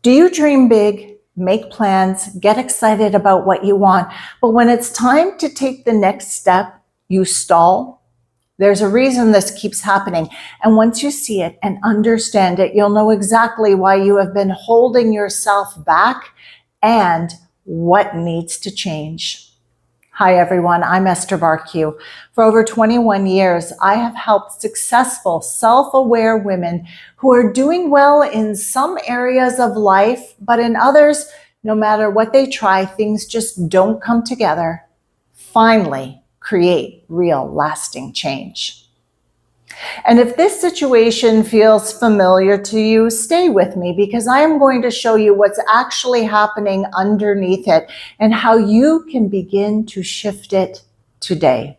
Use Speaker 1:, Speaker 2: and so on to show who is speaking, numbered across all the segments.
Speaker 1: Do you dream big, make plans, get excited about what you want, but when it's time to take the next step, you stall? There's a reason this keeps happening. And once you see it and understand it, you'll know exactly why you have been holding yourself back and what needs to change. Hi everyone, I'm Esther Bartkiw. For over 21 years, I have helped successful, self-aware women who are doing well in some areas of life, but in others, no matter what they try, things just don't come together. Finally, create real lasting change. And if this situation feels familiar to you, stay with me because I am going to show you what's actually happening underneath it and how you can begin to shift it today.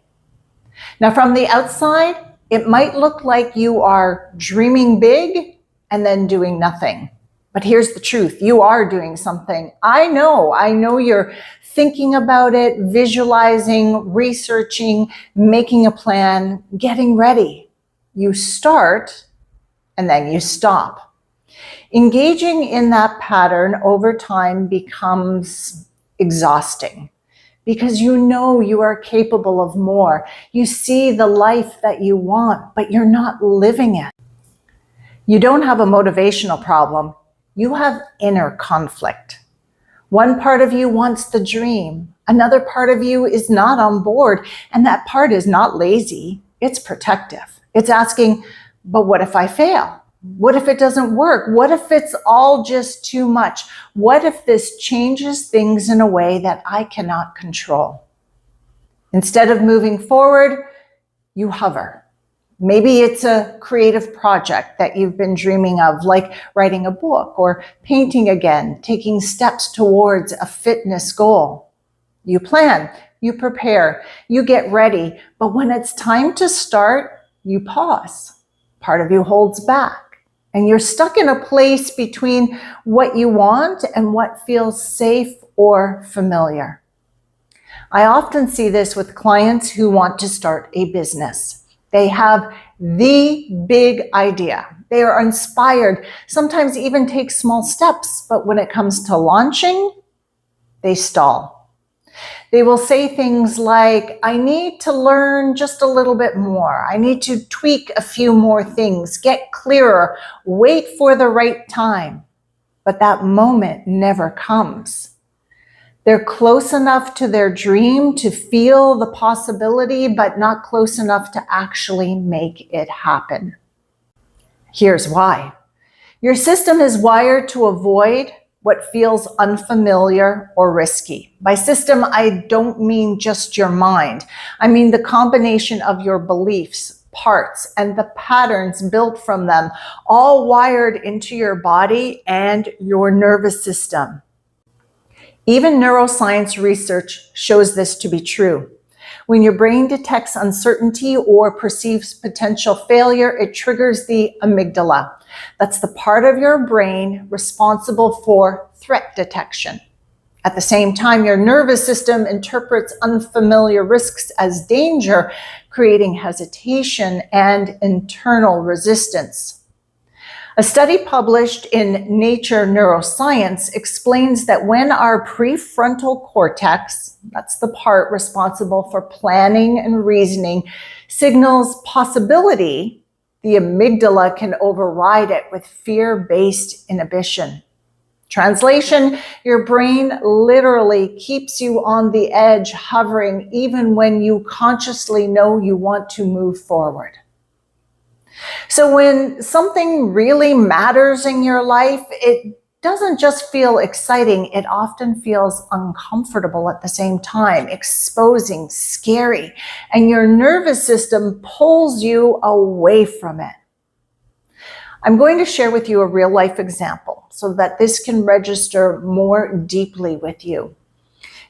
Speaker 1: Now, from the outside, it might look like you are dreaming big and then doing nothing. But here's the truth. You are doing something. I know you're thinking about it, visualizing, researching, making a plan, getting ready. You start and then you stop. Engaging in that pattern over time becomes exhausting because you know you are capable of more. You see the life that you want, but you're not living it. You don't have a motivational problem. You have inner conflict. One part of you wants the dream. Another part of you is not on board, and that part is not lazy. It's protective. It's asking, but what if I fail? What if it doesn't work? What if it's all just too much? What if this changes things in a way that I cannot control? Instead of moving forward, you hover. Maybe it's a creative project that you've been dreaming of, like writing a book or painting again, taking steps towards a fitness goal. You plan, you prepare, you get ready, but when it's time to start, you pause. Part of you holds back, and you're stuck in a place between what you want and what feels safe or familiar. I often see this with clients who want to start a business. They have the big idea. They are inspired, sometimes even take small steps, but when it comes to launching, they stall. They will say things like, I need to learn just a little bit more. I need to tweak a few more things, get clearer, wait for the right time. But that moment never comes. They're close enough to their dream to feel the possibility, but not close enough to actually make it happen. Here's why. Your system is wired to avoid what feels unfamiliar or risky. By system, I don't mean just your mind. I mean the combination of your beliefs, parts, and the patterns built from them, all wired into your body and your nervous system. Even neuroscience research shows this to be true. When your brain detects uncertainty or perceives potential failure, it triggers the amygdala. That's the part of your brain responsible for threat detection. At the same time, your nervous system interprets unfamiliar risks as danger, creating hesitation and internal resistance. A study published in Nature Neuroscience explains that when our prefrontal cortex, that's the part responsible for planning and reasoning, signals possibility, the amygdala can override it with fear-based inhibition. Translation, your brain literally keeps you on the edge, hovering even when you consciously know you want to move forward. So when something really matters in your life, it doesn't just feel exciting, it often feels uncomfortable at the same time, exposing, scary, and your nervous system pulls you away from it. I'm going to share with you a real life example so that this can register more deeply with you.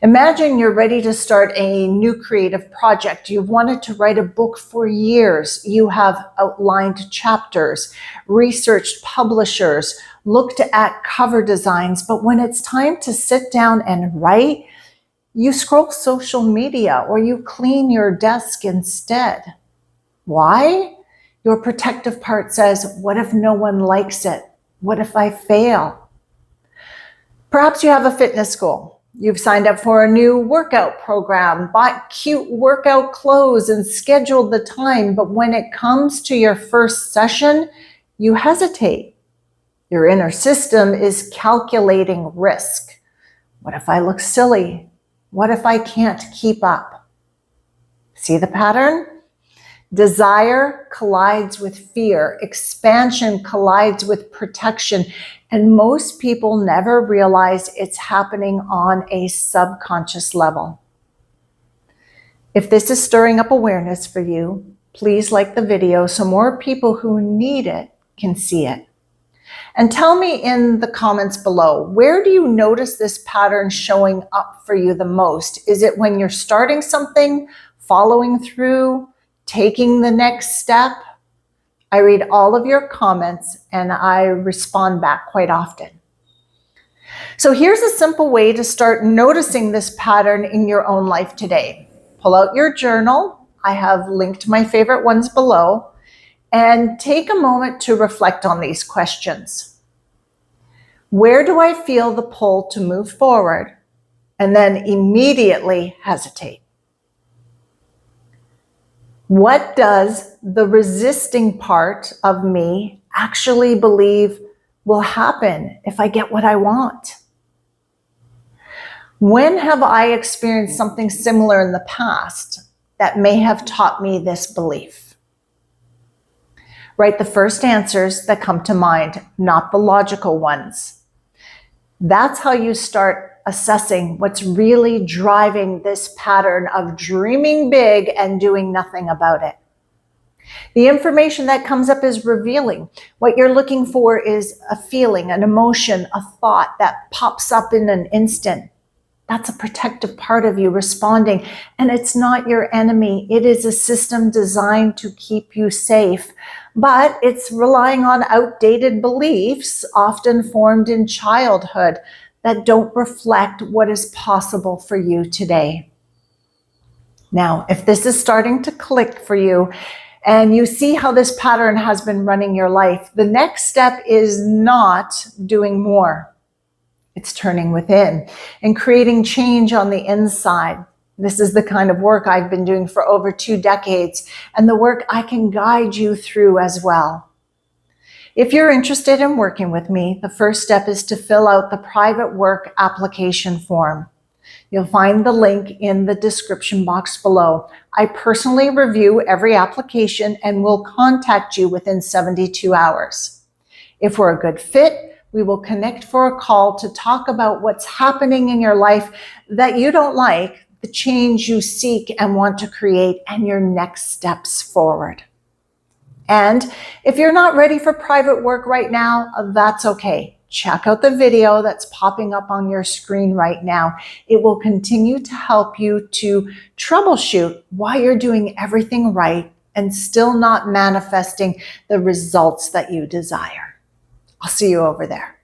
Speaker 1: Imagine you're ready to start a new creative project. You've wanted to write a book for years. You have outlined chapters, researched publishers, looked at cover designs, but when it's time to sit down and write, you scroll social media or you clean your desk instead. Why? Your protective part says, what if no one likes it? What if I fail? Perhaps you have a fitness goal. You've signed up for a new workout program, bought cute workout clothes, and scheduled the time. But when it comes to your first session, you hesitate. Your inner system is calculating risk. What if I look silly? What if I can't keep up? See the pattern? Desire collides with fear. Expansion collides with protection. And most people never realize it's happening on a subconscious level. If this is stirring up awareness for you, please like the video so more people who need it can see it. And tell me in the comments below, where do you notice this pattern showing up for you the most? Is it when you're starting something, following through, taking the next step? I read all of your comments and I respond back quite often. So here's a simple way to start noticing this pattern in your own life today. Pull out your journal. I have linked my favorite ones below. And take a moment to reflect on these questions. Where do I feel the pull to move forward? And then immediately hesitate. What does the resisting part of me actually believe will happen if I get what I want? When have I experienced something similar in the past that may have taught me this belief? Write the first answers that come to mind, not the logical ones. That's how you start assessing what's really driving this pattern of dreaming big and doing nothing about it. The information that comes up is revealing. What you're looking for is a feeling, an emotion, a thought that pops up in an instant. That's a protective part of you responding, and it's not your enemy. It is a system designed to keep you safe, but it's relying on outdated beliefs, often formed in childhood, that don't reflect what is possible for you today. Now, if this is starting to click for you, and you see how this pattern has been running your life, the next step is not doing more. It's turning within and creating change on the inside. This is the kind of work I've been doing for over 2 decades, and the work I can guide you through as well. If you're interested in working with me, the first step is to fill out the private work application form. You'll find the link in the description box below. I personally review every application and will contact you within 72 hours. If we're a good fit, we will connect for a call to talk about what's happening in your life that you don't like, the change you seek and want to create, and your next steps forward. And if you're not ready for private work right now, that's okay. Check out the video that's popping up on your screen right now. It will continue to help you to troubleshoot why you're doing everything right and still not manifesting the results that you desire. I'll see you over there.